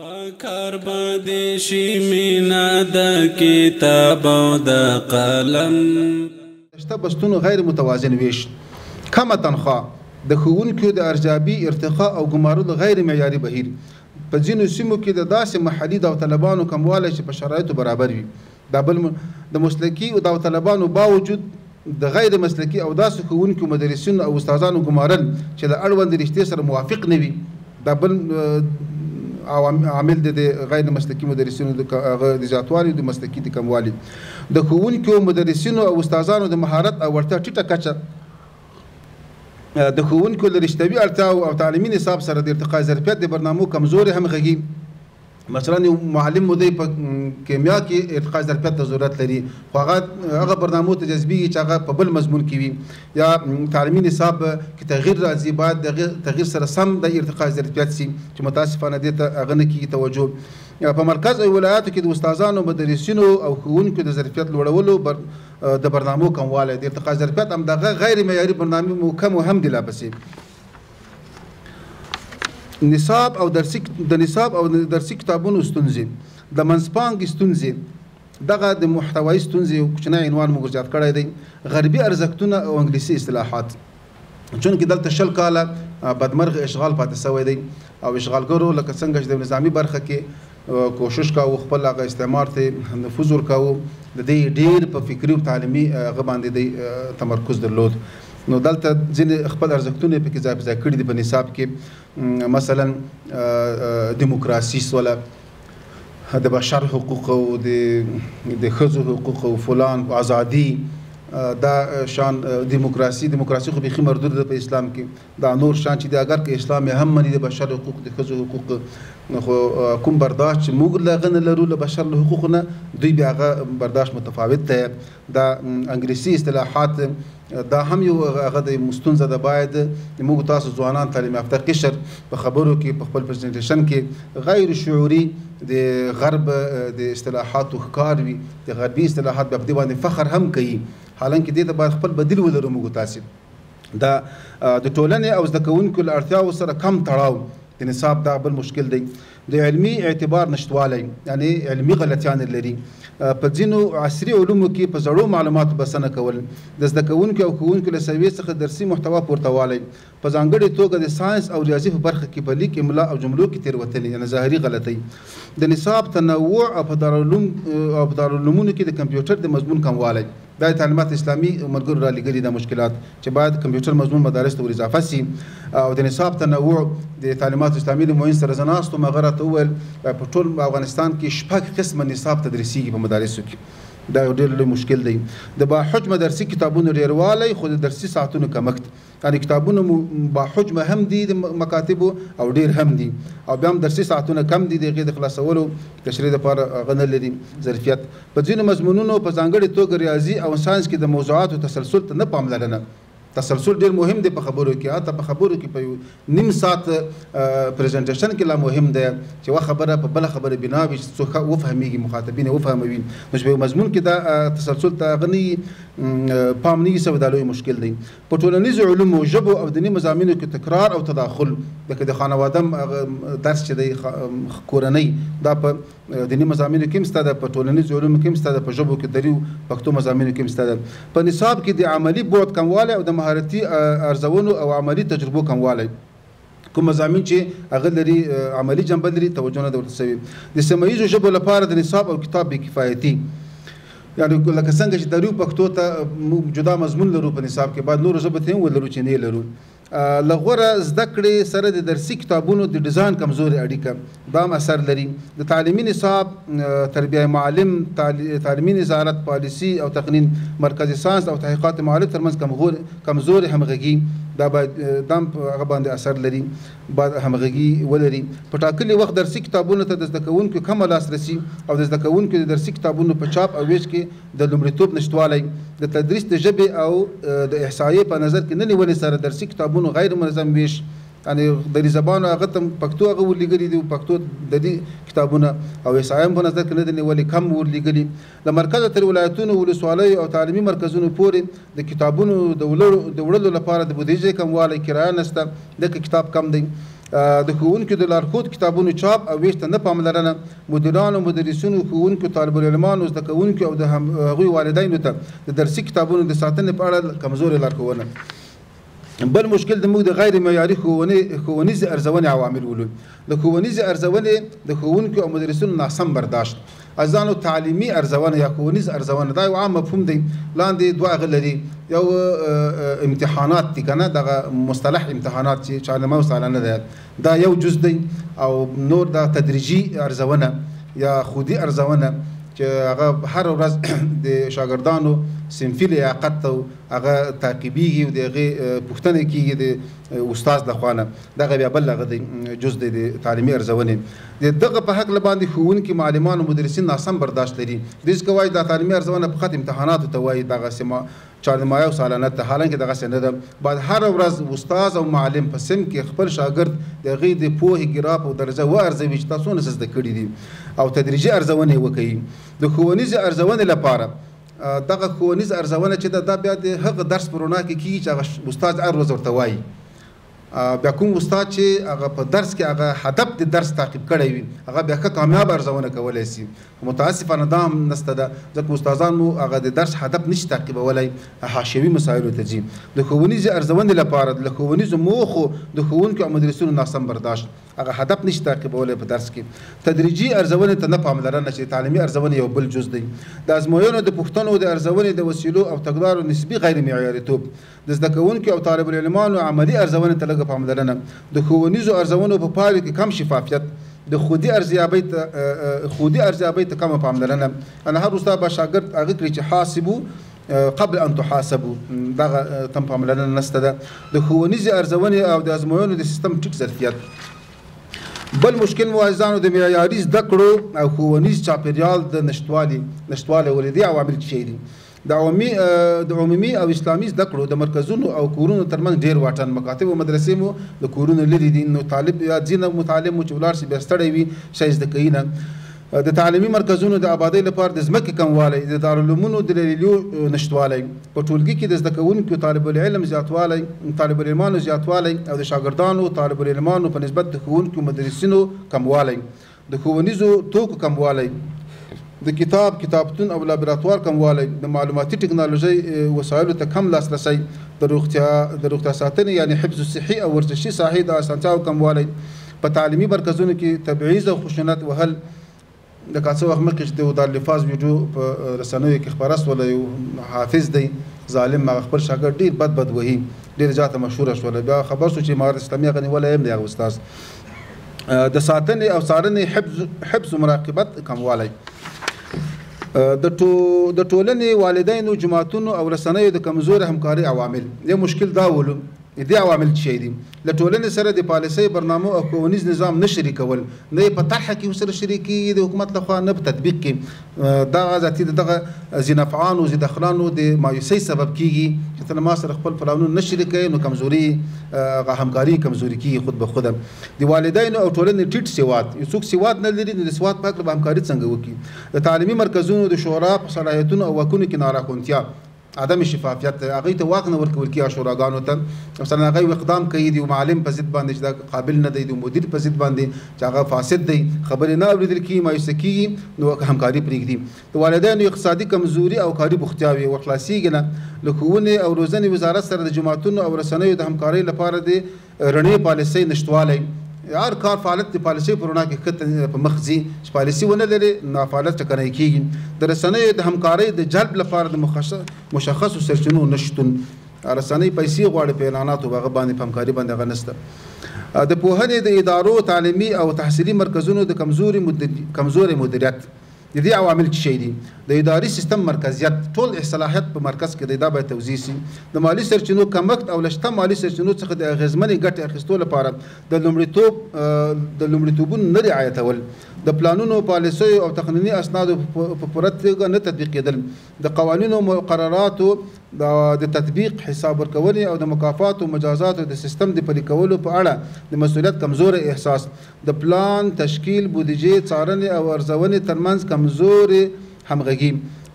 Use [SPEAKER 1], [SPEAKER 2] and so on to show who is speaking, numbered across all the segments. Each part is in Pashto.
[SPEAKER 1] پکار باندې شي مینا د کتاب او د قلم
[SPEAKER 2] شته بستونو غیر متوازن ویش، کمه تنخواه، د ښوونکو د ارزیابي ارتقا او ګمارلو غیر معیاري بهیر په ځینو سیمو کې د داسې محلي داوطلبانو کموالی چې په شرایطو برابر وي. دا بل د مسلکي داوطلبانو باوجود د غیر مسلکي او داسې ښوونکو مدرسینو او استادانو ګمارل چې د اړوند رشتې سره موافق نه وي، دا بل عامل د غیر مسلکي مدرسینو د زیاتوالي د مسلکي د کموالي. د ښوونکو مدرسینو او استادانو د مهارت او وړتیا ټیټه کچه د ښوونکو له رشتوي اړتیاو او تعلیمي نصاب سره د ارتقا ظرفیت د برنامو کمزوري هم غږي. مثلا یو معلم مو دی په کیمیا کې ارتقا ظرفیت ته ضرورت لري، خو هغه برنامو ته جذبېږي چې هغه په بل مضمون کې وي، یا تعلیمي نصاب کې تغییر راځي، باید د تغییر سره سم د ارتقا ظرفیت سي چې متاسفانه دې ته هغه نه کېږي توجه. په مرکز او ولایاتو کې د استادانو مدرسینو او ښوونکو د ظرفیت لوړولو د برنامو کموالی د ارتقا ظرفیت همدغه غیر معیاري برنامې کم هم دي لا پسې. نصاب او درسي کتابونو ستونزې، د منځپانګې ستونزې، دغه د محتوایي ستونزې یو کوچنی عنوان موږ زیات کړی دی. غربي ارزښتونه او انګلیسي اصطلاحات، چونکې دلته 20 کاله بدمرغه اشغال پاتې شوی دی او اشغالګرو لکه څنګه چې د نظامي برخه کې کوشش کاوه خپل هغه استعمار ته نفوذ ورکاوه، د دې ډېر په فکري او تعلیمي هغه باندې دی تمرکز درلود. نو دلته ځینې خپل ارزښتونه یې پکې ځای په ځای کړي دي په نصاب کې، مثلا دیموکراسي سوله، د بشر حقوق او د ښځو حقوق او فلان ازادي، دا شان دیموکراسي خو بیخي مردود ده په اسلام کې، دا نور شان چې دی اگر که اسلام یې هم مني د بشر حقوق د ښځو حقوق، خو کوم برداشت چې موږ له هغه نه لرو له بشر له حقوقو نه، دوی بیا هغه برداشت متفاوت دی. دا انګلیسي اصطلاحات دا هم یو هغه د ستونزه ده، باید موږ تاسو ځوانان تعلیم یافته قشر په خبرو کې په خپل پرزنټیشن کې غیر شعوري د غرب د اصطلاحاتو ښکار وي، د غربي اصطلاحات په دې باندې فخر هم کوي، حالانکه دې ته باید خپل بدیل ولرو موږ تاسو. دا د ټولنې او زده کوونکو له اړتیاو سره کم تړاو د نصاب دا بل مشکل دی. د علمي اعتبار نشتوالی، یعنی علمي غلطیان لري. په ځینو عصري علومو کې په زړو معلوماتو بسنه کول، د زده کوونکو او ښوونکو له سویې څخه درسي محتوا پورته والی، په ځانګړې توګه د ساینس او ریاضي په برخه کې په لیک، املا او جملو کې تېروتنې، یعنې ظاهري غلطۍ. د نصاب تنوع او په دارالعلومونو کې د کمپیوټر د مضمون کموالی، دا د تعلیمات اسلامي ملګرو را لېږلي دا مشکلات چې باید کمپیوټر مضمون مدارس ته ور اضافه سي. او د نصاب تنوع د تعلیمات اسلامي د معین سره زه ناست وم، هغه راته وویل په ټول افغانستان کې 6 قسمه نصاب تدریسیږي په مدارسو کې، دا یو ډېر لوی مشکل دی. د باحجمه درسي کتابونو ډېروالی، خو د درسي ساعتونو کمښت، یعنې کتابونه باحجمه هم دي د مکاتبو او ډېر هم دي، او بیا هم درسي ساعتونه کم دي، د هغې د خلاصولو تشریح دپاره هغه نه لري ظرفیت. په ځینو مضمونونو په ځانګړې توګه ریاضي او ساینس کې د موضوعاتو تسلسل ته نه پاملرنه. تسلسل ډېر مهم دی په خبرو کې، حتی په خبرو کې په یو نیم ساعت پریزنټیشن کې لا مهم دی چې یوه خبره په بله خبره بنا وي چې څوک وفهمیږي، مخاطبین یې وفهموي. نو چې په یو مضمون کې دا تسلسل ته هغه نه پام نه وي سوی، دا لوی مشکل دی. په ټولنیزو علومو، ژبو او دیني مضامینو کې تکرار او تداخل، لکه د خانواده درس چې دی کورنۍ، دا په دیني مضامینو کې هم شته ده، په ټولنیزو علومو کې هم شته ده، په ژبو کې دریو پښتو مضامینو کې هم شته ده. په نصاب کې د عملي بعد کموالی او د مهارتي ارزونو او عملي تجربو کموالی، کوم مضامین چې هغه لري عملي جنبه لري توجه نه ده ورته شوې. د سیمه ییزو ژبو لپاره د نصاب او کتاب بې کفایتي، یعنې لکه څنګه چې دریو پښتو ته موږ جدا مضمون لرو په نصاب کې، باید نورو ژبو ته هم ولرو چې نه لرو. له غوره زده کړې سره د درسي کتابونو د ډیزاین کمزوري اړیکه، دا هم اثر لري. د تعلیمي نصاب، تربیه معلم، تعلیمي نظارت، پالیسي او تقنین، مرکز ساینس او تحقیقات معلم ترمنځ کمزوري همغږي، دا باید دا هم هغه باندې اثر لري، باید همغږي ولري. په ټاکلي وخت درسي کتابونو ته د زده کوونکو کمه لاسرسي او د زده کوونکو د درسي کتابونو په چاپ او ویش کې د لومړیتوب نشتوالی، د تدریس د ژبې او د احصایې په نظر کې نه نیولې سره درسي کتابونو غیر منظم ویش، یعنې دري زبانو هغه ته پښتو هغه ورلېږلي دي، پښتو د دې کتابونه او احصایه هم په نظر کې نه دي نیولې، کم ورلېږلي. له مرکزه تر ولایتونو، ولسوالیو او تعلیمي مرکزونو پورې د کتابونو د وړلو لپاره د بودیجې کموالی، کرایه نشته، ځکه کتاب کم دی. د ښوونکو د لارښود کتابونو چاپ او ویش ته نه پاملرنه، مدیرانو، مدرسینو، ښوونکو، طالب العلمانو، زده کوونکو او د هغوی والدینو ته د درسي کتابونو د ساتنې په اړه کمزورې لارښوونه. بل مشکل زموږ د غیر معیاري ښوونیزې ارزونې عوامل ولو. د ښوونیزې ارزونې د ښوونکو او مدرسینو ناسم برداشت. ازانو تعلیمي ارزونه یا ښوونیز ارزونه دا یو عام مفهوم دی. لاندې دوه هغه لري، یو امتحانات دي که نه، دغه مصطلح امتحانات چې چا اوس نه ده، دا یو جز دی. او نور دا تدریجي ارزونه یا خودي ارزونه چې هغه هر ورځ د شاګردانو صنفي لیاقت ته هغه تعقیبیږي او د هغې پوښتنې کېږي د استاد لخوا نه. دغه بیا بل هغه دی جز دی د تعلیمي ارزونې. د دغه په هکله باندې ښوونکي، معلمان او مدرسین ناسم برداشت لري. دوی څه وایي دا تعلیمي ارزونه فقط امتحاناتو ته وایي، دغسې چهارنیمایه او سالانه ته، حالانکې دغسې نه ده. باید هره ورځ استاد او معلم په صنف کې خپل شاګرد د هغې د پوهې ګراف او درجه وارزوي چې تا څونه څه زده کړي دي او تدریجي ارزونه یې وکوي. د ښوونیزې ارزونې لپاره دغه ښوونیز ارزونه چې ده دا بیا د هغه درس په رڼا کې کېږي چې هغه استاد هر ورځ ورته وایي. بیا کوم استاد چې هغه په درس کې هغه هدف د درس تعقیب کړی وي، هغه بیا ښه کامیاب ارزونه کولی شي. متاسفانه دا هم نشته ده، ځکه استادان مو هغه د درس هدف نشي تعقیبولی، حاشیوي مسایلو ته ځي. د ښوونیزې ارزونې لپاره د ښوونیزو موخو د ښوونکو او مدرسینو ناسم برداشت، هغه هدف نشي تعقیبولی په درس کې. تدریجي ارزونې ته نه پاملرنه چې تعلیمي ارزونې یو بل جز دی. د ازموینو د پوښتنو د ارزونې د وسیلو او تګلارو نسبي غیر معیاریتوب، د زده کوونکو او طالب العلمانو عملي ارزونې ته لږه پاملرنه، د ښوونیزو ارزونو په پایلو کې کم شفافیت، د خودي ارزیابۍ ته کمه پاملرنه. هر استاد به شاګرد هغه کړي چې حاسبو قبل ان تحاسبو، دغه تم پاملرنه نشته ده. د ښوونیزې ارزونې او د ازموینو د سیستم ټیټ ظرفیت. بل مشکل موازانو د معیاري زده کړو او ښوونیز چاپیریال د نشتوالی ولې عوامل څه دي؟ د عمومي او اسلامي زده کړو د مرکزونو او کورونو ترمنځ ډېر واټن، مکاتب او مدرسې مو د کورونو لرې دي، نو طالب یا ځینې متعلم مو چې ولاړ شي بیا ستړی وي، شی زده کوي نه. د تعلیمي مرکزونو د آبادۍ لپاره د ځمکې کموالی، د دارالعلومونو د لیلیو نشتوالی، په ټولګي کې د زده کوونکو طالب العلم زیاتوالی، طالب العلمانو زیاتوالی او د شاګردانو طالب العلمانو په نسبت د ښوونکو مدرسینو کموالی، د ښوونیزو توکو کموالی، د کتابتون او لابراتوار کموالی، د معلوماتي ټکنالوژۍ وسایلو ته کم لاسرسی، د روغتیا ساتنې یعنی حفظ صحي او ورزشي ساحې د اسانتیاو کموالی، په تعلیمي مرکزونو کې تبعیض او خشونت وهل. د څه وخت مخکې چې د دارالحفاظ ویډیو په رسنیو کې خپره شوله، یو حافظ دی ظالم، هغه خپل شاګرد ډېر بد وهي، ډېر زیاته مشهوره شوله. بیا خبر شو چې امارت اسلامي هغه نیولی هم دی هغه استاذ. د ساتنې او څارنې حفظ و مراقبت کموالی. د ټولنې، والدینو، جماعتونو او رسنیو د کمزورې همکارۍ عوامل. یو مشکل دا ولو دې عوامل څه دي؟ له ټولنې سره د پالیسۍ، برنامو او ښوونیز نظام نه شریکول، نه یې په طرحه کې ورسره شریکېږي د حکومت لخوا، نه په تطبیق کې. دغه ذاتي دغه ځینافعانو، ضدخلانو د مایوسۍ سبب کېږي چې ته ما سره خپل پلانونه نه شریکوي، نو کمزوري همکاري کمزوري کېږي خود به خوده. د والدینو او ټولنې ټیټ سواد، یو څوک سواد نه لري نو د سواد په هکله به همکاري څنګه وکړي؟ د تعلیمي مرکزونو د شورا په صلاحیتونو او واکونو کې ناراښونتیا، عدم شفافیت، هغوی ته واک نه ورکول کېږي شوراګانو ته. مثلا هغوی اقدام کوي د معلم په ضد باندې چې دا قابل نه دی، د مدیر په ضد باندې چې هغه فاسد دی، خبرې نه اورېدل کېږي، مایوسه کېږي، نو همکاري پرېږدي. د والدینو اقتصادي کمزوري او کاري بوختیاوې ورخلاصېږي نه. له ښوونې او روزنې وزارت سره د جماعتونو او رسنیو د همکارۍ لپاره د رڼې پالیسۍ نشتوالی. هر کار فعالیت د پالیسۍ په رڼا کې ښه په مخ ځي، چې پالیسي ونه لري نو فعالیت ټکنی کېږي. د رسنیو د همکارۍ د جلب لپاره د مشخصو سرچینو نشتون، رسنۍ پیسې غواړي په اعلاناتو، هغه باندې په همکاري باندې هغه نشته. د پوهنې د ادارو، تعلیمي او تحصیلي مرکزونو د کمزوري مدیریت. د دې عوامل څه دي؟ د اداري سیستم مرکزیت، ټول صلاحیت په مرکز کې دی، دا باید توضیح شي. د مالی سرچینو کمښت او له شته مالي سرچینو څخه د اغېزمنې ګټې اخیستو لپاره د لومړیتوبونو نه رعایتول، د پلانونو، پالیسیو او تقنیني اسنادو په پوره توګه نه تطبیقېدل، د قوانینو او مقرراتو د تطبیق، حساب ورکونې او د مکافاتو او مجازاتو د سیستم د پلي کولو په اړه د مسؤلیت کمزوري احساس، د پلان، تشکیل، بودیجې، څارنې او ارزونې ترمنځ کمزوري همغږي،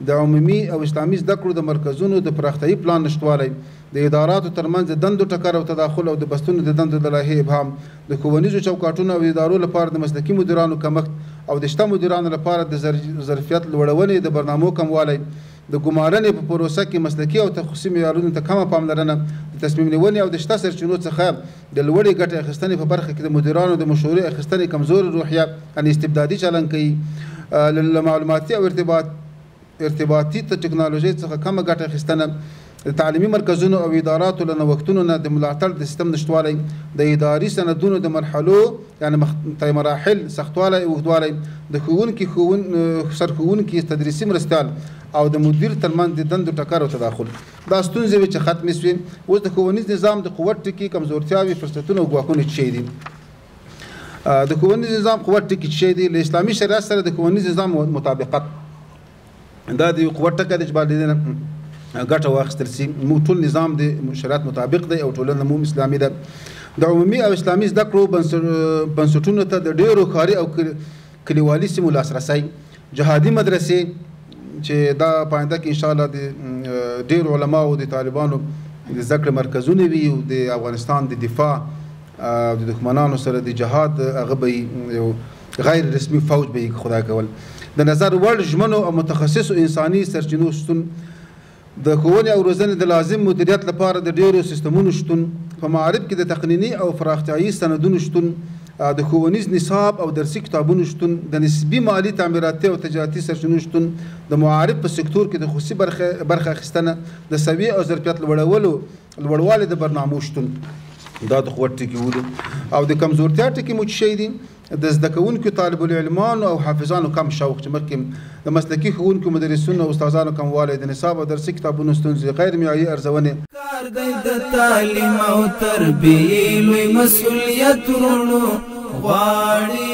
[SPEAKER 2] د عمومي او اسلامي زده کړو د مرکزونو د پراختیايي پلان نشتوالی، د اداراتو ترمنځ د دندو ټکر او تداخل او د بستونو د دندو د لایحې ابهام، د ښوونیزو چوکاټونو او ادارو لپاره د مسلکي مدیرانو کمښت او د شته مدیرانو لپاره د ظرفیت لوړونې، د برنامو کموالی، د ګمارنې په پروسه کې مسلکي او تخصصي معیارونو ته کمه پاملرنه، د تصمیم نیونې او د شته سرچینو څخه د لوړې ګټې اخیستنې په برخه کې د مدیرانو د مشورې اخیستنې کمزورې روحیه، یعنې استبدادي چلن کوي، له معلوماتي او ارتباطي ټکنالوژۍ څخه کمه ګټه اخیستنه، د تعلیمي مرکزونو او اداراتو له نوښتونو نه د ملاتړ د سیستم نشتوالی، د اداري سندونو د مرحلو یعنې مراحل سختوالی اوږدوالی، د سرښوونکي تدریسي مرستیال او د مدیر ترمنځ د دندو ټکر او تداخل. دا ستونزې وې چې ختمې شوې. اوس د ښوونیز نظام د قوت ټکي، کمزورتیاوې، فرصتونه او ګواښونه څه شی دي؟ د ښوونیز نظام قوت ټکي څه شی دي؟ له اسلامي شریعت سره د ښوونیز نظام مطابقت. دا د قوت ټکی دی چې باید له دې ګټه واخیستل شي. موږ ټول نظام د شریعت مطابق دی او ټولنه مو اسلامي ده. د عمومي او اسلامي زده کړو بنسټونو ته د ډېرو ښاري او کلیوالي سیمو لاسرسی، جهادي مدرسې چې دا په آینده کې انشاءالله د ډېرو علماو د طالبانو د زده کړې مرکزونه وي او د افغانستان د دفاع او د دښمنانو سره د جهاد هغه به یو غیر رسمي فوج به یې خدای کول. د نظر وړ ژمنو او متخصصو انساني سرچینو شتون، د ښوونې او روزنې د لازم مدیریت لپاره د ډېرو سیستمونو شتون، په معارف کې د تقنیني او پراختیایي سندونو شتون، د ښوونیز نصاب او درسي کتابونو شتون، د نسبي مالي تعمیراتي او تجارتي سرچینو شتون، د معارف په سکتور کې د خصوصي برخه اخیستنه، د سویې او ظرفیت لوړوالي د برنامو شتون. دا د قوت ټکي ولو. او د کمزورتیا ټکي مو څه شی دي؟ د زده کوونکو طالب العلمانو او حافظانو کم شوق، چې مخکې د مسلکي ښوونکو مدرسینو او استادانو کموالی، د نصاب او درسي کتابونو ستونزې، غیر معیاري ارزونې.
[SPEAKER 3] کار دی د تعلیم او تربیې لوی مسؤلیت ورونو غواړي